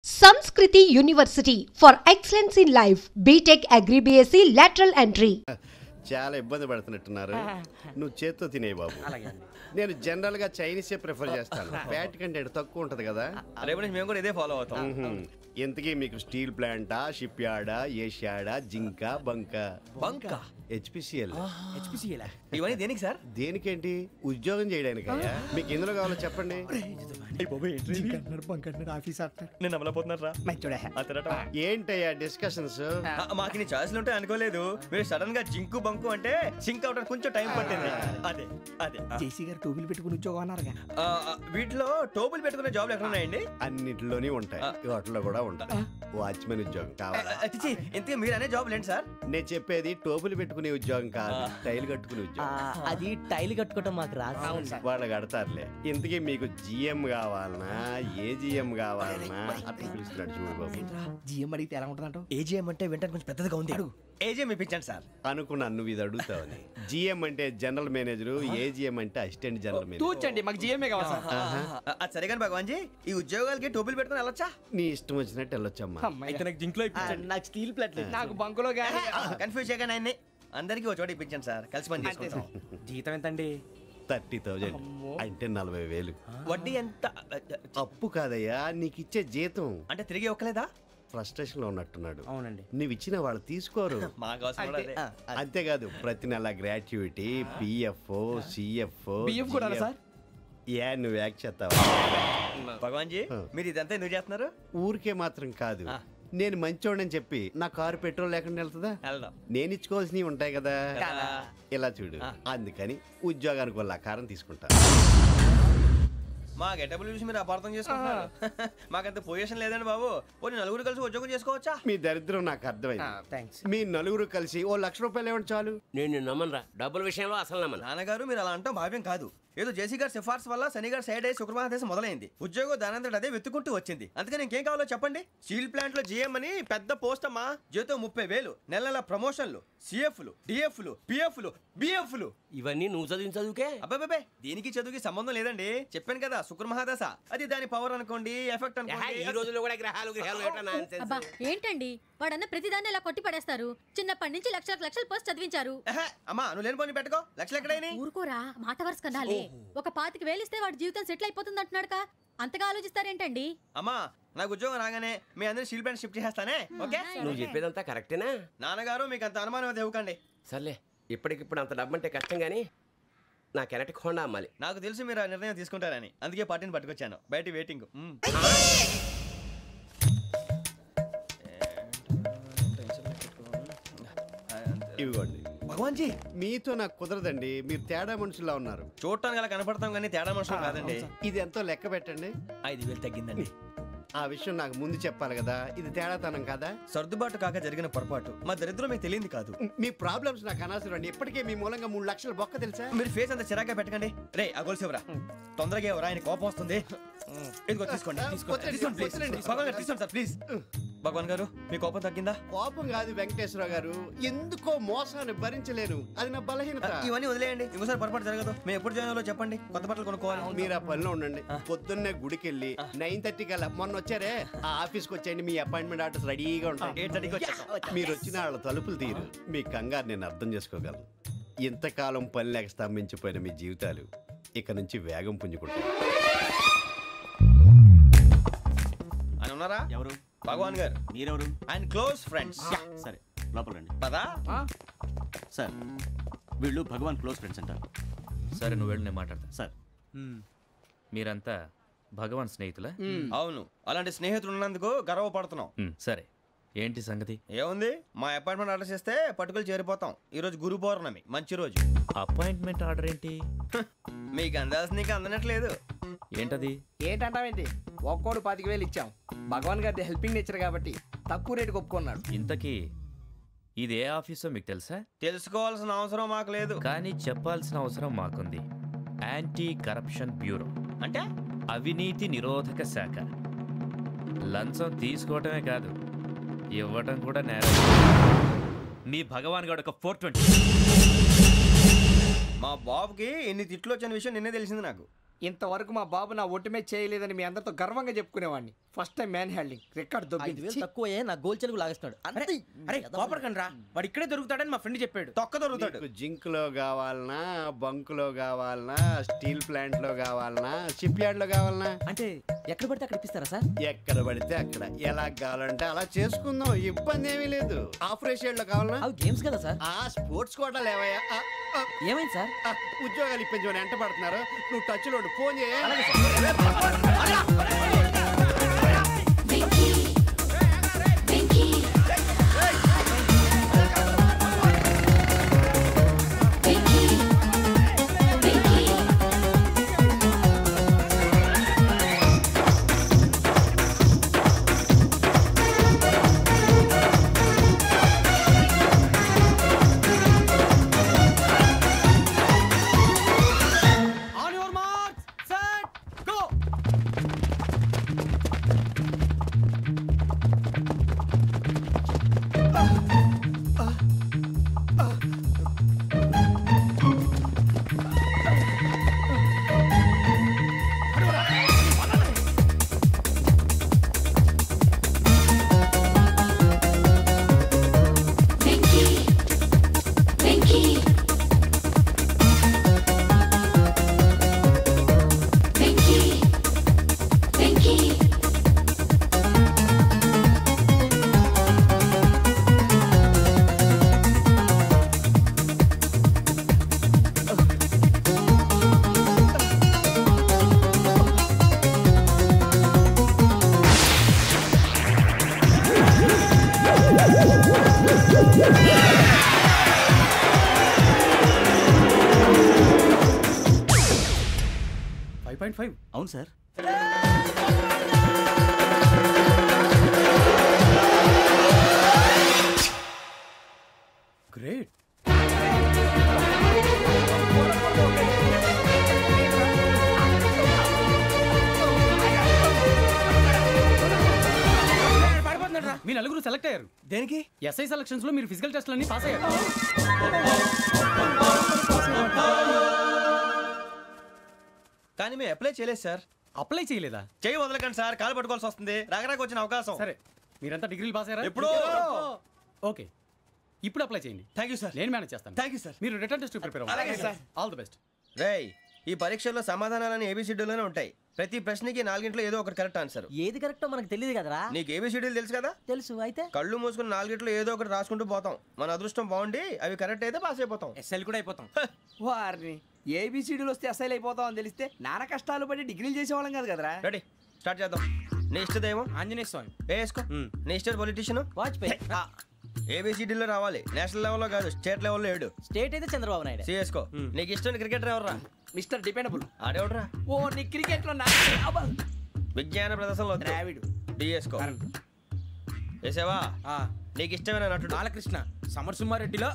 Samskriti University for excellence in life. BTech Agri BSc lateral entry. చాలా ఇబ్బంది పడుతున్నట్టున్నారు. నువ్వు చేత్తో తినే బాబు. నేను జనరల్ గా చైనీసే ప్రిఫర్ చేస్తాను. ఫ్యాట్ కంటెంట్ తక్కువ ఉంటది కదా. రేపు నుంచి మేము కూడా ఇదే ఫాలో అవుతాం. ఎంతకీ మీకు స్టీల్ ప్లాంటా, షిప్ యార్డా, ఏషియాడా, జింక, బంక హెచ్పిసిఎల్ ఇవన్నీ దేనికి సార్? దేనికేంటి? ఉద్యోగం చేయడానికి. మీకు ఎందులో కావాలో చెప్పండి. నేను అమలపోతున్నారా? ఏంటయ్యా డిస్కషన్స్? మాకు నీ ఛాయిస్లు ఉంటాయి అనుకోలేదు. మీరు సడన్ గా జింకు బంకు అంటే సింక్ అవడానికి కొంచెం టైం పట్టింది. అదే అదే జేసీ గారు టోబుల్ పెట్టుకుని ఉద్యోగం అన్నారుగా. వీటిలో టోబుల్ పెట్టుకునే జాబ్లు ఎక్కడ ఉన్నాయండి? అన్నిటిలోనే ఉంటాయి, వాటిలో కూడా ఉంటాయి. వాచ్మెన్ ఉద్యోగం కావాలా? ఇంతకీ మీరు అనే జాబ్ ఏంటి సార్? నేను చెప్పేది టోపులు పెట్టుకునే ఉద్యోగం కాదు, టైల్ కట్టుకునే ఉద్యోగం. అది టైల్ కట్టుకోవటం మాకు రాదు. వాళ్ళు కడతారులే. ఇంతకీ మీకు జిఎం కావాలనా, ఏ జిఎం కావాలనా? అట్లా పిలుస్తున్నాడు చూడు బాబు. జిఎం అడిగితే ఎలా ఉంటుందంట? ఏజీఎం అంటే వెంటనే కొంచెం పెద్దదిగా ఉంది. ఏజీఎం ఇప్పించండి సార్. అనుకున్నాను నువ్వు ఇది అడుగుతావని. జిఎం అంటే జనరల్ మేనేజర్, ఏజిఎం అంటే అసిస్టెంట్ జనరల్ మేనేజర్. తూచండి, మాకు జిఎంఏ కావాలి సార్. అది సరే కానీ భగవాన్ జీ, ఈ ఉద్యోగాలకి టోపులు పెట్టుకుని వెళ్ళొచ్చా? నీ ఇష్టం వచ్చినట్టు వెళ్ళొచ్చమ్మా. నాకు స్టీల్ ప్లేట్, నాకు బంకులో గానీ. కన్ఫ్యూజ్ చేయగానే ఆయన్ని అందరికీ ఒక చోట ఇప్పించండి సార్, కలిసి పని చేసుకుంటాం. జీతం ఎంతండి? 30,000 అంటే 40,000. వడ్డీ ఎంత? అప్పు కాదయ్యా, నీకు ఇచ్చే జీతం. అంటే తిరిగి ఒక్కలేదా? ఫ్రస్ట్రేషన్ లో ఉన్నట్టున్నాడు. అవునండి. నువ్వు ఇచ్చిన వాళ్ళు తీసుకోరు. అంతేకాదు, ప్రతి నెల గ్రాట్యుటీ, పిఎఫ్, సిఎఫ్. బిఎఫ్ కూడా సార్? ఏ నువ్వు యాక్ట్ చేస్తావా? భగవాన్ జీ, మీరు ఇదంతా ఎందుకు చేస్తున్నారు? ఊరికే మాత్రం కాదు, నేను మంచోడని చెప్పి నా కారు పెట్రోల్ లేకుండా వెళ్తుందా? నేను ఇచ్చుకోవాల్సినవి ఉంటాయి కదా. ఇలా చూడు, అందుకని ఉద్యోగానికి వాళ్ళ ఆకారం తీసుకుంటా. మా గెటబుల్ చూసి మీరు అపార్థం చేసుకుంటున్నారు. మాకంత పొజిషన్ లేదండి బాబు. పోనీ నలుగురు కలిసి ఉద్యోగం చేసుకోవచ్చా? మీ దరిద్రం నాకు అర్థమైంది. మీ నలుగురు కలిసి ఓ ₹1,00,000 ఇవ్వండి చాలు. నేను నమ్మనరా, డబ్బుల విషయంలో అసలు నమ్మను. నాన్నగారు మీరు అలా అంటాం భావ్యం కాదు. ఏదో జేసీ గారి సిఫార్సు వల్ల శని గారు సైడ్ అయ్యి శుక్రవారం మొదలైంది. ఉద్యోగం దానంతటి అదే వెతుకుంటూ వచ్చింది. అందుకని ఇంకేం కావాలో చెప్పండి. స్టీల్ ప్లాంట్ లో జిఎం అని పెద్ద పోస్ట్ అమ్మా. జీతం 30,000, నెల నెల ప్రమోషన్లు, సిఎఫ్లు, డిఎఫ్లు, పిఎఫ్లు, బిఎఫ్లు. ఇవన్నీ నువ్వు చదివిన చదువుకే? అబ్బాబే, దీనికి చదువుకి సంబంధం లేదండి. చెప్పాను కదా, శుక్ర మహాదశ. అది దాని పవర్ అనుకోండి, ఎఫెక్ట్ అనుకోండి. ఈ రోజుల్లో కూడా గ్రహాలు ఏంటండి వాడన్న ప్రతిదాన్ని ఇలా కొట్టి పడేస్తారు. చిన్నప్పటి నుంచి లక్షలు పోస్ట్ చదివించారు. అమ్మా నువ్వు లేని పోనీ పెట్టుకో. లక్షలు ఎక్కడైనా ఊరుకోరా, మాట వరుస కనాలి. ఒక 25,000 ఇస్తే వాడి జీవితం సెటిల్ అయిపోతుంది అంటున్నాడుగా. అంతగా ఆలోచిస్తారేంటండి? అమ్మా నాకు ఉద్యోగం రాగానే మీ అందరూ స్టీల్ ప్లాంట్ షిఫ్ట్ చేస్తానే. ఓకే, నువ్వు చెప్పేదంతా కరెక్టేనా? నాన్నగారు మీకు అంత అనుమానం అయితే ఇవ్వకండి. సర్లే, ఇప్పటికిప్పుడు అంత డబ్బు అంటే కష్టం కానీ నా కెనటిక్ హోండా అమ్మాలి. నాకు తెలుసు మీరు ఆ నిర్ణయం తీసుకుంటారని, అందుకే పార్టీని పట్టుకొచ్చాను. బయట వెయిటింగ్. ఇవ్వండి. భగవాన్ జీ, మీతో నాకు కుదరదండి. మీరు తేడా మనుషుల్లా ఉన్నారు. చూడటానికి అలా కనపడతాం కానీ తేడా మనుషులు కాదండి. ఇది ఎంతో లెక్క పెట్టండి. 5,000 తగ్గిందండి. ఆ విషయం నాకు ముందు చెప్పాలి కదా. ఇది తేడాతనం కదా. సర్దుబాటు కాక జరిగిన పొరపాటు. మా దరిద్రం మీకు తెలియదు కాదు. మీ ప్రాబ్లమ్స్ నాకు అనవసరం అండి. ఇప్పటికే మీ మూలంగా 3 లక్షల బొక్క తెలుసా. మీరు ఫేస్ అంత చిరాగ్గా పెట్టకండి. రే ఆ గొలుసేవరా, తొందరగా ఎవరా, ఆయన కోపం వస్తుంది. ఇదిగో తీసుకోండి. భగవాన్ గారు తీసుకోండి సార్ ప్లీజ్. భగవాన్ గారు మీ కోపం తగ్గిందా? కోపం కాదు వెంకటేశ్వర గారు, ఎందుకో మోసాన్ని భరించలేను. అది నా బలహీనత. ఇవన్నీ వదిలేయండి, ఇంకోసారి పొరపాటు జరగదు. మేము ఎప్పుడు జాయిన్ అవ్వాలో చెప్పండి, కొత్త బట్టలు కొనుక్కోవాలి. మీరు ఆ పనిలో ఉండండి. పొద్దున్నే గుడికి వెళ్ళి 9:30 కల్లా, మొన్న వచ్చారే ఆ ఆఫీస్కి వచ్చేయండి. మీ అపాయింట్మెంట్ ఆర్డర్స్ రెడీగా ఉంటాయి. 8:30కి వచ్చేస్తాం. మీరు వచ్చిన వాళ్ళ తలుపులు తీరు. మీ కంగారు నేను అర్థం చేసుకోగలను. ఇంతకాలం పని లేక స్తంభించిపోయిన మీ జీవితాలు ఇక నుంచి వేగం పుంజుకుంటాయి. ఆయన ఉన్నారా? ఎవరు? భగవాన్ గారు. మీరెవరు? ఆయన క్లోజ్ ఫ్రెండ్స్. సరే లోపల రండి. పదా సార్, వీళ్ళు భగవాన్ క్లోజ్ ఫ్రెండ్స్ అంటారు. సరే నువ్వు వెళ్ళి నేను మాట్లాడతా. సార్, మీరంతా భగవాన్ స్నేహితులా? అవును, అలాంటి స్నేహితులు ఉన్నందుకు గర్వపడుతున్నాం. సరే, ఏంటి సంగతి? ఏముంది, మా అపాయింట్మెంట్ ఆర్డర్ చేస్తే పట్టుకులు చేరిపోతాం. ఈ రోజు గురు పౌర్ణమి, మంచి రోజు. అపాయింట్మెంట్ ఆర్డర్ ఏంటి? మీకు అందాల్సిన నీకు అందనట్లేదు. ఏంటది? ఏంటంటావేంటి? ఒక్కోడు 25,000 ఇచ్చాం. భగవాన్ గారి హెల్పింగ్ నేచర్ కాబట్టి తక్కువ రేటుకి ఒప్పుకున్నాడు. ఇంతకీ ఇది ఏ ఆఫీసో మీకు తెలుసా? తెలుసుకోవాల్సిన అవసరం మాకు లేదు, కానీ చెప్పాల్సిన అవసరం మాకుంది. యాంటీ కరప్షన్ బ్యూరో అంటే అవినీతి నిరోధక శాఖ. లంచం తీసుకోవటమే కాదు, ఇవ్వటం కూడా నేరం. మీ భగవాన్ గారు ఒక 420. మా బాబుకి ఎన్ని తిట్లు వచ్చిన విషయం నిన్నే తెలిసింది నాకు. ఇంతవరకు మా బాబు నా ఒట్టుమే చేయలేదని మీ అందరితో గర్వంగా చెప్పుకునేవాడిని. First time man handing record దొబ్బింది. తక్కువ నా గోల్ చెలుగు లాగేస్తున్నాడు. అరే కోపడకండి రా, వాడు ఇక్కడే దొరుకుతాడని మా ఫ్రెండ్ చెప్పాడు. తొక్క దొరుకుతాడు. జింక్ లో కావాలనా, బంక్ లో కావాలనా, స్టీల్ ప్లాంట్ లో కావాలనా, షిప్ యార్డ్ లో కావాలనా? అంటే ఎక్కడ పడితే అక్కడ ఇప్పిస్తారా సార్? ఎక్కడ పడితే అక్కడ, ఎలా కావాలంటే అలా చేసుకుందాం, ఇబ్బంది ఏమీ లేదు. ఆపరేషన్ లో కావాలనా? అవి గేమ్స్ కదా సార్. ఆ స్పోర్ట్స్ కోటా లేవయ్యా. ఏమైంది సార్? ఉద్యోగాలు ఇప్పించమని ఎంట పడుతున్నారు. నువ్వు టచ్ లో ఫోన్ చేయ. అవును సార్. గ్రేట్. మీ నలుగురు సెలెక్ట్ అయ్యారు. దేనికి? ఎస్ఐ సెలక్షన్స్ లో మీరు ఫిజికల్ టెస్ట్ అన్ని పాస్ అయ్యారు. కానీ మేము అప్లై చేయలేదు సార్. అప్లై చేయలేదా? చేయి వదలకండి సార్, కాలు పట్టుకోవాల్సి వస్తుంది. రాగరాకు వచ్చిన అవకాశం. సరే, మీరంతా డిగ్రీలు పాస్ అయ్యారా? ఎప్పుడో. ఓకే, ఇప్పుడు అప్లై చేయండి. Thank you sir. నేను మేనేజ్ చేస్తాను. Thank you sir. మీరు రిటర్న్ టెస్ట్ ప్రిపేర్ అవ్వండి. అలాగే సార్. All the best. రేయ్, ఈ పరీక్షల్లో సమాధానాలని ఏబిసిడ్యూల్లోనే ఉంటాయి. ప్రతి ప్రశ్నకి 4 ఏదో ఒకటి కరెక్ట్ ఆన్సర్. ఏది కరెక్టో మనకు తెలియదు కదరా. నీకు ఏబిసిడ్యూల్ తెలుసు కదా? తెలుసు. అయితే కళ్ళు మూసుకుని 4 ఏదో ఒకటి రాసుకుంటూ పోతాం. మన అదృష్టం బాగుండి అవి కరెక్ట్ అయితే పాస్ అయిపోతాం. ఎస్ఎల్ కూడా అయిపోతాం. వారిని ఏబిసిడీలు వస్తే అసైల్ అయిపోతాం అని తెలిస్తే నాన్న కష్టాలు పడి డిగ్రీలు చేసేవాళ్ళం కాదు కదరా. రెడీ, స్టార్ట్ చేద్దాం. నీ ఇష్టదేమో ఆంజనేయ స్వామి. వేసుకో. నీ ఇష్ట పొలిటీషియన్ వాజ్పేయి. ఏబిసిడీలో రావాలి. నేషనల్ లెవెల్లో కాదు, స్టేట్ లెవెల్లో 7. స్టేట్ అయితే చంద్రబాబు నాయుడు. సిఎస్కో. నీకు ఇష్టం క్రికెటర్ ఎవర్రా? Mister dependable. ఆడేవడరా? ఓ నీ క్రికెట్ లో విజ్ఞాన ప్రదర్శనలో ద్రావిడు. డిఎస్కో. వేసావా? నీకు ఇష్టమైన నటుడు? బాలకృష్ణ. సమర్ సుమారెడ్డిలో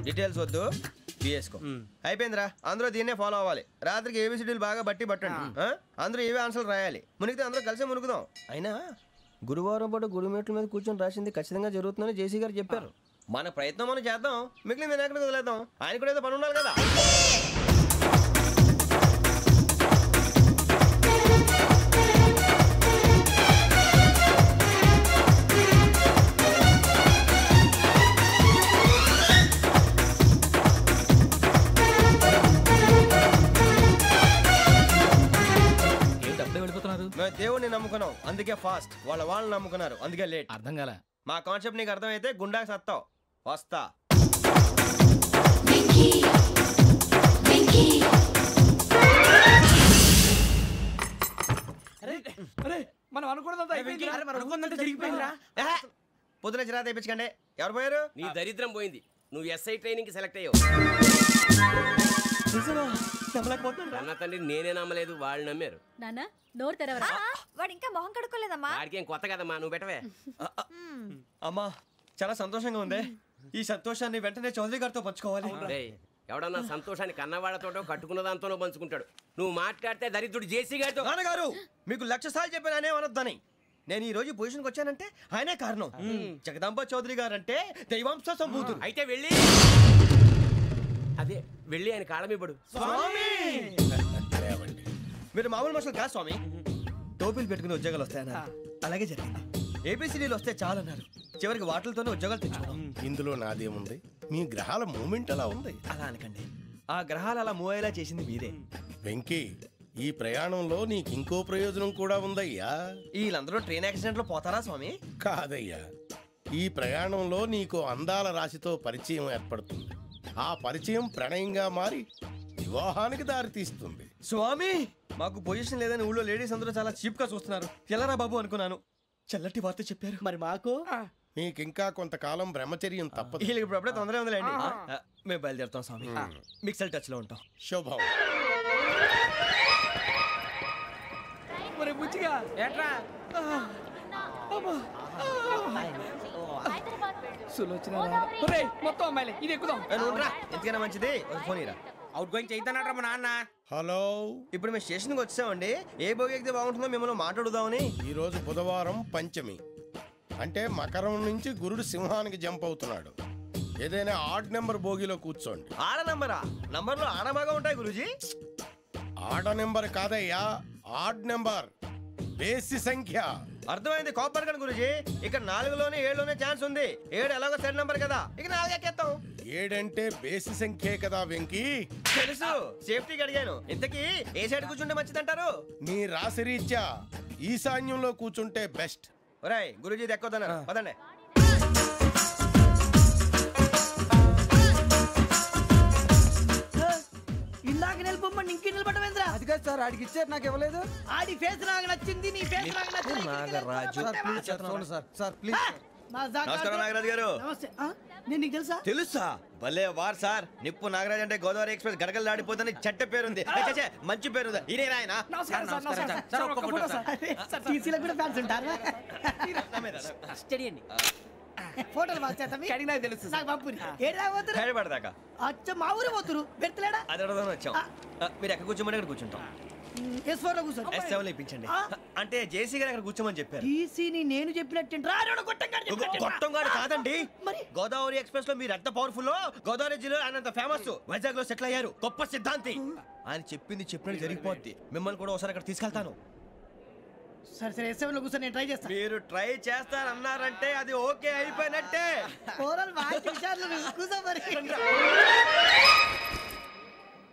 డీటెయిల్స్ వద్దు, బిఎస్కో. అయిపోయిందిరా. అందరూ దీన్నే ఫాలో అవ్వాలి. రాత్రికి ఏబిసిడీలు బాగా బట్టి పట్టండి. అందరూ ఏవే ఆన్సర్లు రాయాలి. మునిగితే అందరూ కలిసి మునుగుదాం. అయినా గురువారం పాటు గురుమేట్ల మీద కూర్చొని రాసింది ఖచ్చితంగా జరుగుతుందని జేసీ గారు చెప్పారు. మన ప్రయత్నం మనం చేద్దాం, మిగిలింది నేను ఎక్కడికి వదిలేద్దాం. ఆయన కూడా ఏదో పని ఉండాలి కదా. మేము దేవుడిని నమ్ముకున్నాం, అందుకే ఫాస్ట్. వాళ్ళు నమ్ముకున్నారు, అందుకే లేట్. అర్థం కాలే. మా కాన్సెప్ట్ నీకు అర్థమైతే గుండాకి సత్తావు. వస్తా. మనం అనుకున్నదంతా జరిగిపోయిందిరా. పొద్దున చిరా తెప్పించకండి. ఎవరు పోయారు? నీ దరిద్రం పోయింది. నువ్వు ఎస్ఐ ట్రైనింగ్ కి సెలెక్ట్ అయ్యావు. అన్న తండ్రి నేనే నమ్మలేదు, వాళ్ళు నమ్మారు. నాన్న నోరు తెరవరా. వాడు ఇంకా మొహం కడుక్కోలేదమ్మా. వాడికి ఏం కొత్త కదమ్మా, నువ్వు పెట్టవే. అమ్మా, చాలా సంతోషంగా ఉంది. ఈ సంతోషాన్ని వెంటనే చౌదరి గారితో పంచుకోవాలి. ఎవడన్నా సంతోషాన్ని కన్నవాళ్లతోటో కట్టుకున్న దాంతోనో పంచుకుంటాడు. నువ్వు మాట్లాడితే దరిద్రుడు జేసీ గారితో. నాన్నగారు, మీకు 1,00,000 సార్లు చెప్పానే అనొద్దని. నేను ఈ రోజు పొజిషన్కి వచ్చానంటే ఆయనే కారణం. జగదాంబ చౌదరి గారు అంటే దైవాంశ సంభూతుడు. అయితే వెళ్ళి అదే వెళ్ళి ఆయన కాళ్ళమివ్వడు. మీరు మామూలు మనుషులు కాదు స్వామి. టోపీలు పెట్టుకుని ఉద్యోగాలు వస్తాయన్నారు, అలాగే జరిగింది. ఏబిసిడీలు వస్తే చాలన్నారు, చివరికి వాటిలతోనే ఉద్యోగాలు తెచ్చుకున్నాం. ఇందులో నాదేముంది, మీ గ్రహాల మూమెంట్ అలా ఉంది. అలా అనకండి, ఆ గ్రహాలు అలా మూవ్ అయ్యేలా చేసింది మీరే. వెంకీ, ఈ ప్రయాణంలో నీకు ఇంకో ప్రయోజనం కూడా ఉందయ్యా. వీళ్ళందరూ ట్రైన్ యాక్సిడెంట్ లో పోతారా స్వామి? కాదయ్యా, ఈ ప్రయాణంలో నీకు అందాల రాశితో పరిచయం ఏర్పడుతుంది. ఆ పరిచయం ప్రణయంగా మారి వివాహానికి దారితీస్తుంది. స్వామి, మాకు పొజిషన్ లేదని ఊళ్ళో లేడీస్ అందరూ చాలా చీప్ గా చూస్తున్నారు. ఎలారా బాబు అనుకున్నాను, చల్లటి వార్త చెప్పారు. మరి మాకు నీకింకా కొంతకాలం బ్రహ్మచర్యం తప్పదు. వీళ్ళకి ఇప్పుడు అప్పుడే తొందరగా ఉందిలేండి. మేము బయలుదేరుతాం స్వామి, మిక్సల్ టచ్ లో ఉంటాం. శుభం. మొత్తం అమ్మాయిలే, ఇది ఎక్కుదాం. ఎందుకైనా మంచిది ఫోన్ ఇరా. అవుట్ గోయింగ్ చేద్దానట్రా మా నాన్న. హలో, ఇప్పుడు మేము స్టేషన్కి వచ్చామండి. ఏ బోగి ఎక్కితే బాగుంటుందో మిమ్మల్ని మాట్లాడుదామని. ఈరోజు బుధవారం పంచమి, అంటే మకరం నుంచి గురుడు సింహానికి జంప్ అవుతున్నాడు. ఏదైనా ఆడ్ నెంబర్ బోగిలో కూర్చోండి. ఆడ నంబరా? నంబర్లో ఆడ బాగా ఉంటాయి గురూజీ. ఆడ నెంబర్ కాదయ్యా, ఆడ్ నెంబర్, బేసి సంఖ్య. అర్థమైంది, కాపర్ కానీ గురూజీ. ఇక్కడ 4లోనే 7లోనే ఛాన్స్ ఉంది. 7 ఎలాగో సెడ్ నంబర్ కదా, ఇక 4 ఎక్కేస్తాం. 7 అంటే బేసి సంఖ్యే కదా వెంకీ. తెలుసు, సేఫ్టీకి అడిగాను. ఇంతకీ ఏ సైడ్ కూర్చుంటే మంచిదంటారు? నీ రాశి రీత్యా ఈశాన్యంలో కూర్చుంటే బెస్ట్. ఒరేయ్, గురూజీ దెక్కొద్దన్నారు, పదండి. ఇందాక నిలబొమ్మని ఇంకే నిలబడమేంద్రా? అది కాదు సార్, ఆడికి ఇచ్చారు, నాకు ఇవ్వలేదు. ఆడి ఫేస్ నాకు నచ్చింది, నీ ఫేస్ నాకు నచ్చింది. నాగరాజు. Sir please. నమస్కారం నాగరాజు గారు. నమస్తే. నేను నీకు తెలుసా? తెలుసా? భలే వార్ సార్. నిప్పు నాగరాజ్ అంటే గోదావరి ఎక్స్ప్రెస్ గడగలు దాడిపోతుంది చెట్ట పేరుంది. మంచి పేరు. ఇదే ఆయన. నమస్కారం సార్. నమస్కారం సార్. ఒక్క ఫోటో సార్. సార్ టీసీలో కూడా ఫ్యాన్స్ ఉంటారా? స్టడీ అండి. ఫోటోలు మార్చేస్తాం. కడిగి నాకు తెలుసు. నాకు పంపుని. ఏడా పోతురు? హైదరాబాద్. అచ్చా, మా ఊరు పోతురు. పెడతలేడా? అది అడగదామని వచ్చాం. మీరు ఎక్కడ కూర్చోమని అక్కడ కూర్చుంటాం. S4 లో కూర్చోండి. S7 ఇప్పించండి. అంటే జేసీ గారు అక్కడ కూర్చోమని చెప్పారు. టీసీని నేను చెప్పినట్టు గొట్టంగాడు కాదండి. గోదావరి ఎక్స్ప్రెస్ లో మీరు ఎంత పవర్ఫుల్, గోదావరి జిల్లా ఆయన ఫేమస్. వైజాగ్ లో సెటిల్ అయ్యారు, గొప్ప సిద్ధాంతి. ఆయన చెప్పింది చెప్పినట్టు జరిగిపోద్ది. మిమ్మల్ని కూడా ఒకసారి అక్కడ తీసుకెళ్తాను. సరే సరే, S7 లో కూర్చొని నేను ట్రై చేస్తాను. మీరు ట్రై చేస్తారన్నారంటే అది ఓకే అయిపోయినట్టే.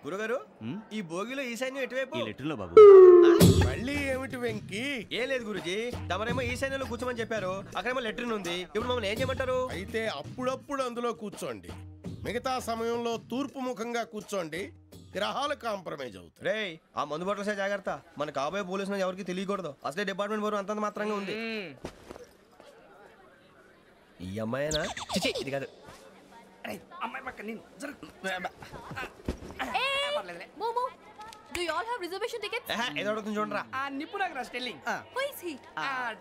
గురుగారు, ఈ భోగిలో ఈశాన్యం ఎటువైపు? బాబు. మళ్ళీ ఏమిటి వెంకీ? ఏం లేదు గురుజీ, తమరేమో ఈశాన్యంలో కూర్చోమని చెప్పారు. అక్కడేమో లెట్రిన్ ఉంది. ఇప్పుడు మమ్మల్ని ఏం చేయమంటారు? అయితే అప్పుడప్పుడు అందులో కూర్చోండి. మిగతా సమయంలో తూర్పు ముఖంగా కూర్చోండి. గ్రహాలు కాంప్రమైజ్ అవుతాయి. రే, ఆ మందు బట్టలసే జాగ్రత్త. మన కాబోయే పోలీసులు ఎవరికి తెలియకూడదు. అసలే డిపార్ట్మెంట్ బోరు అంతంత మాత్రంగా ఉంది. ఈ అమ్మాయినా? ఇది కాదు. అమ్మాయి పక్క నేను. Momo, do you all have reservation tickets? ఏదో అడుగుతుంది చూడరా. నిప్పు Nagaraj telling. Who is he?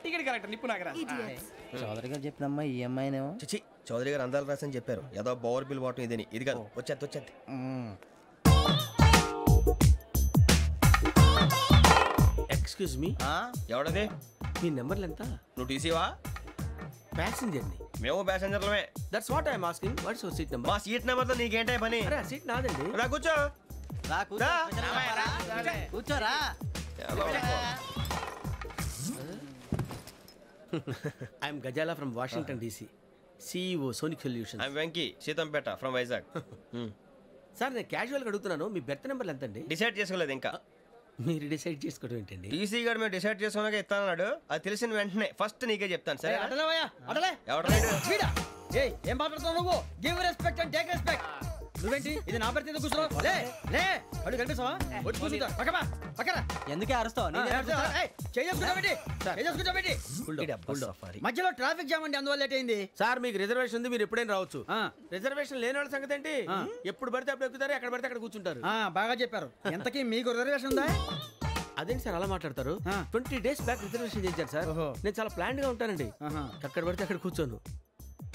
Ticket correct, నిప్పు నాగరాజ్. Idiots. చౌదరి గారు చెప్పినమ్మా ఈ అమ్మాయినేమో. చిచి, చౌదరి గారు అందాలు రాసని చెప్పారు. ఏదో బోర్ బిల్ వాటం ఇదని. ఇది కాదు, వచ్చేది. Excuse me, ఎవడది? మీ నెంబర్లు ఎంత? నువ్వు టీసీవా? ప్యాసింజర్ ని. మేము ప్యాసెంజర్లమే. That's what I'm asking. What's your seat number? మా సీట్ నెంబర్ తో నీకేంటే పని? అరే, ఆ సీట్ నాదండి. రా కూర్చో. కూర్చోరా. I'm Gazala from Washington DC, CEO sonic solution. I'm Venky, Seethampeta from Vizag. Sir, నేను క్యాజువల్గా అడుగుతున్నాను, మీ బెర్త్ నెంబర్లు ఎంత అండి? డిసైడ్ చేసుకోలేదు ఇంకా. మీరు డిసైడ్ చేసుకోవడం ఏంటండి? టీసీ గారు మేము డిసైడ్ చేసుకున్నాక ఇస్తానన్నాడు. అది తెలిసిన వెంటనే ఫస్ట్ నీకే చెప్తాను. సరే? ఏం మాట్లాడుతావు నువ్వు? Give respect and take respect. నువ్వేంటి ఇది నా పరిస్థితి కూర్చున్నావు? లే లే, అడుగు కనిపిస్తావా? వచ్చి కూర్చుంటా. పక్కన ఎందుకే అరుస్తావు? మధ్యలో ట్రాఫిక్ జామ్ అండి, అందువల్ల లేట్ అయింది. సార్, మీకు రిజర్వేషన్ ఉంది, మీరు ఎప్పుడైనా రావచ్చు. రిజర్వేషన్ లేని వాళ్ళ సంగతి ఏంటి? ఎప్పుడు పడితే అప్పుడు ఎక్కుతారు, ఎక్కడ పడితే అక్కడ కూర్చుంటారు. బాగా చెప్పారు. ఎంతకీ మీకు రిజర్వేషన్ ఉందా? అదేంటి సార్ అలా మాట్లాడతారు? 20 days బ్యాక్ రిజర్వేషన్ చేశారు సార్. నేను చాలా ప్లాన్డ్ గా ఉంటానండి. అక్కడ పడితే అక్కడ కూర్చోను.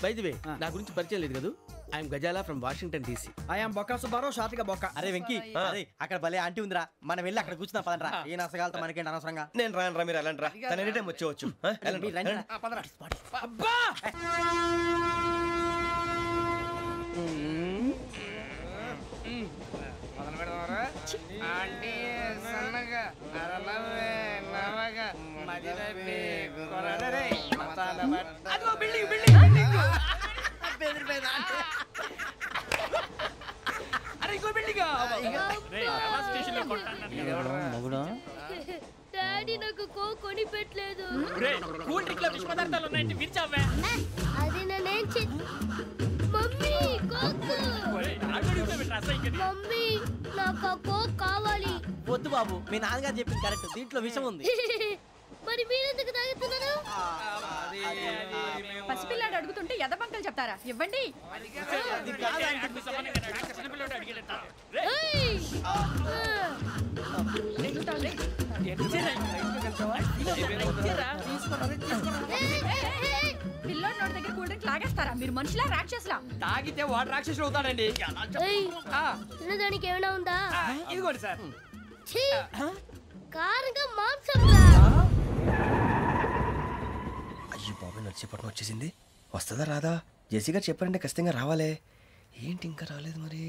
బై ది వే, నా గురించి పరిచయం లేదు కదా. I'm Gazala from Washington DC. I'm Bokka Subbarao, షార్ట్గా బొక్క. అరే వెంకీ, అక్కడ భలే ఆంటీ ఉందిరా, మనం వెళ్ళి అక్కడ కూర్చున్నా పదరా. ఏ నసగాలతో మనకేంటి అనవసరంగా. నేను రాను, మీరు ఎలాంటి రా. తన ఎనీ టైం వచ్చేవచ్చు. అబ్బా, మొదలు పెడదామరా? ఆంటీ సన్నగా అదిగో బిల్డింగ్ బిల్డింగ్ బిల్డింగ్ అరే ఇంకో బిల్డింగ్ డాడీ నాకు కోక్ కొని పెట్టలేదు. కూల్ డ్రింక్ లో విష పదార్థాలు ఉన్నాయంటే విరిచావే. అది నేనేం మమ్మీ కోక్. మమ్మీ నాకు కోక్ కావాలి. వద్దు బాబు, మీ నాన్నగారు చెప్పింది కరెక్ట్, దీంట్లో విషం ఉంది. మరి మీరెందుకు తాగుతున్నారు? పసిపిల్లాడు అడుగుతుంటే ఎదబంకలు చెప్తారా? ఇవ్వండి. పిల్లోడి నోటి దగ్గర కూల్ డ్రింక్ లాగేస్తారా? మీరు మనుషులా రాక్షసులా? తాగితే వాడు రాక్షసుడు అవుతాడండి. తినడానికి ఏమైనా ఉందా? ఇదిగోండి సార్. కారంగా మాంసం. అయ్యో బాబాయ్, నడిచేపట్నం వచ్చేసింది. వస్తుందా రాదా? జెసి గారు చెప్పారంటే ఖచ్చితంగా రావాలే. ఏంటి ఇంకా రాలేదు మరి?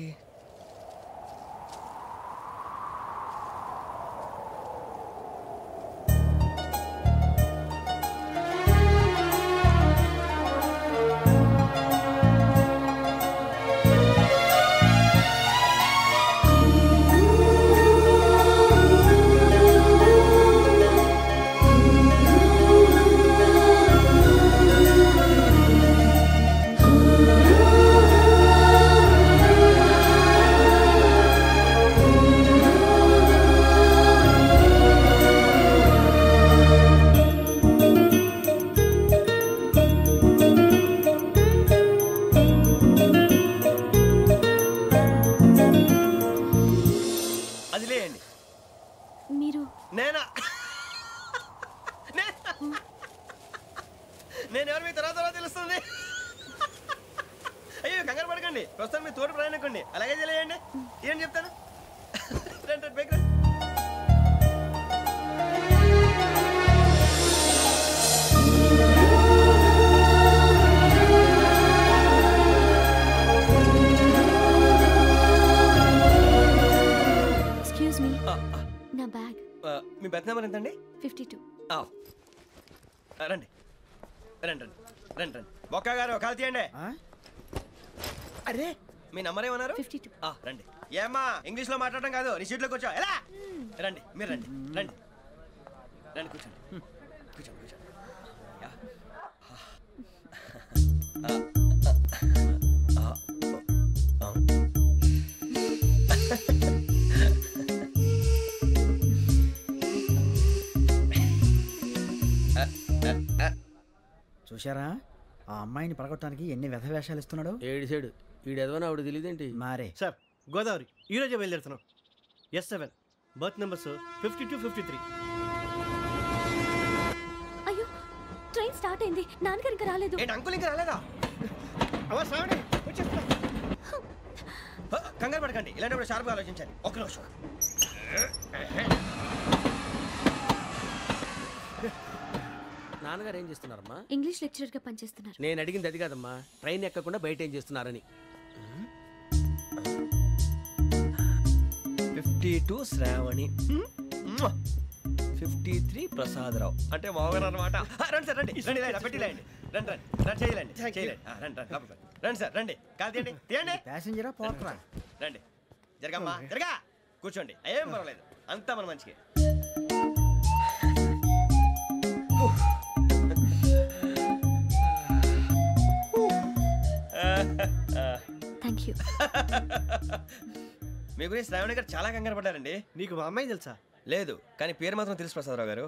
నేను ఎవరు మీ తర్వాత తెలుస్తుంది. అయ్యో కంగారు పడకండి, ప్రస్తుతం మీ తోటి ప్రయాణకండి. అలాగే తెలియండి, ఏం చెప్తాను. రండి బైక్ రండి. ఎక్స్క్యూజ్ మీ, నా బ్యాగ్. మీ బెత్ నెంబర్ ఎంతండి? 52. రండి రండి రండి రండి రండి. బొక్క గారు కాల్ తీయండి. అరే మీ నంబర్ ఏమన్నారు? 52. రండి. ఏమ్మా ఇంగ్లీష్ లో మాట్లాడడం కాదు, నీ సీట్లో కూర్చో. ఎలా రండి, మీరు రండి రండి రండి, కూర్చోండి కూర్చోండి కూర్చోండి. చూశారా ఆ అమ్మాయిని పడగొట్టడానికి ఎన్ని వ్యధ వేషాలు ఇస్తున్నాడు. ఏడు సైడు ఈడు ఎదవని ఆవిడ తెలియదేంటి. మారే సార్, గోదావరి ఈరోజే బయలుదేరుతున్నాం. S7 berth numbers 52, 53. అయ్యో, ట్రైన్ స్టార్ట్ అయింది. నాన్నగారు ఇంకా రాలేదు. ఏంటి అంకుల్ ఇంకా రాలేదా? కంగారు పడకండి, ఇలాంటప్పుడు షార్ప్గా ఆలోచించాలి. ఒక్క నిమిషం. నాన్నగారు ఏం చేస్తున్నారమ్మా? ఇంగ్లీష్ లెక్చరర్ గా పనిచేస్తున్నారు. నేను అడిగింది అది కాదమ్మా, ట్రైన్ ఎక్కకుండా బయట ఏం చేస్తున్నారని. 52 శ్రావణి, 53 ప్రసాదరావు అంటే మామగారు అనమాట. రండి సార్, రండి రండి, పెట్టి లేండి. రండి రండి రండి, చేయలేండి చేయలేండి. రండి రండి లోపలికి రండి సార్, రండి కాల్ తీయండి తీయండి. ప్యాసింజరా పోట్రా. రండి, జరగమ్మా జరగా, కూర్చోండి. ఏం పర్వాలేదు, అంతా మన మంచికి. Thank you. మీ గురించి శ్రావణి గారు చాలా కంగారు పడ్డారండి. నీకు మా అమ్మాయి తెలుసా? లేదు, కానీ పేరు మాత్రం తెలుసు ప్రసాదరావు గారు.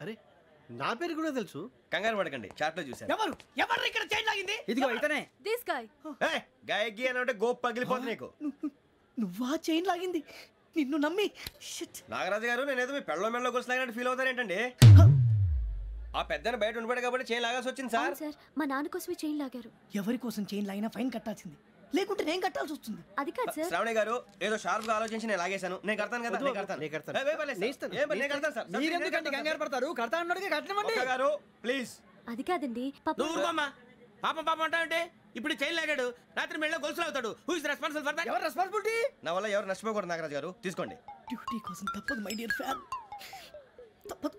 అరే నా పేరు కూడా తెలుసు. కంగారు పడకండి, చాట్ లో చూసాను. ఎవరు ఎవరు ఇక్కడ చైన్ లాగింది? ఇదిగో ఇతనే. This guy. గాయకి అని అంటే గోప్ పగిలిపోతుంది నీకు. నువ్వా చైన్ లాగింది? నిన్ను నమ్మి. నాగరాజు గారు, నేనేదో మీ పెళ్ళ మెళ్ళలో గురిసిలాగినట్టు ఫీల్ అవుతారేంటండి? ఆ పెద్దని బయట ఉండిపోయాడు కాబట్టి చైన్ లాగాల్సి వచ్చింది సార్. సార్, మా నాన్న కోసమే చైన్ లాగారు. ఎవరి కోసం చైన్ లాగినా ఫైన్ కట్టాల్సింది, లేకుంటే నేను కట్టాల్సి వస్తుంది. అది కాదు సార్. శ్రావణి గారు ఏదో షార్ప్ గా ఆలోచించి నేను లాగేశాను. నేను కడతాను కదా, నేను కడతాను. నేను కడతాను సార్. మీరెందుకంటే కంగారు పడతారు? కడతా అన్నాడుగా, కట్టమండి. గారు ప్లీజ్. అది కాదండి పాపం పాపం అంటావంటే ఇప్పుడు చైన్ లాగాడు, రాత్రి మెళ్ళ గొలుసులు అవుతాడు. Who is responsible for that? ఎవరు రెస్పాన్సిబిలిటీ? నా వల్ల ఎవరు నష్టపోకూడదు నాగరాజు గారు, తీసుకోండి. డ్యూటీ కోసం తప్పదు మై డియర్ ఫ్యాన్, తప్పదు.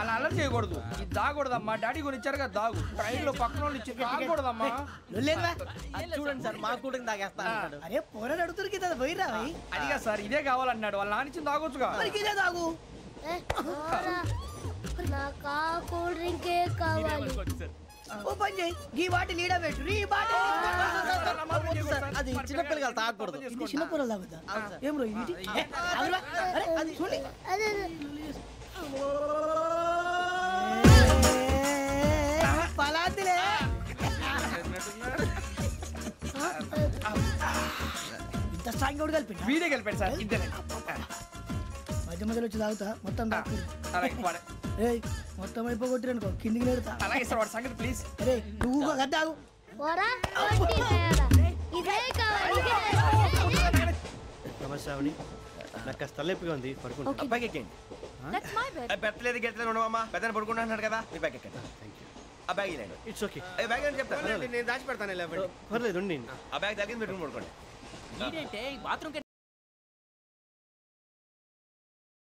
అలా అలర్ చేయకూడదు. ఇది దాగకూడదమ్మా. డాడీ కొని ఇచ్చారు కదా దాగు. ట్రైన్ లో పక్కన వాళ్ళు ఇచ్చి దాగకూడదమ్మా. చూడండి సార్ మా కూడా తాగేస్తా. అరే పోరాడు అడుగుతారు కదా పోయిరా. అదిగా సార్ ఇదే కావాలన్నాడు. వాళ్ళ నానిచ్చింది తాగొచ్చుగా. ఇదే తాగు. కూల్ డ్రింకే కావాలి. ఓ పని చేయి. ఈ బాటిల్ లీడ పెట్టు. ఈ బాటిల్ అది చిన్నపిల్లలు తాగకూడదు. చిన్నపిల్లలు తాగుతా. ఏం రో ఇది? అరే అది చూడి. పలాతిలే. ఇంత స్ట్రాంగ్ కూడా కలిపి వీడే కలిపాడు సార్. ఇద్దరే మధ్య మధ్యలో వచ్చి తాగుతా. మొత్తం మొత్తం అయిపోగొట్టిరనుకో కిందికి నేడుతా. అలాగే సార్ వాడి సంగతి ప్లీజ్. అరే నువ్వు గద్దాగు. నమస్కారం. నాకు కాస్త తలెప్పిగా ఉంది. పడుకుంటా. అబ్బాయికి ఎక్కండి. పెట్టలేదు గెట్టలేదు ఉండవమ్మా. పెద్దని పడుకుంటున్నాడు కదా. మీ బ్యాగ్ ఎక్కండి. ఆ బ్యాగ్ ఇలాండి. It's okay. బ్యాగ్ అని చెప్తాను. నేను దాచి పెడతాను. పర్లేదు. ఆ బ్యాగ్ తగ్గింది పెట్టుకుని పడుకోండి. బాత్రూమ్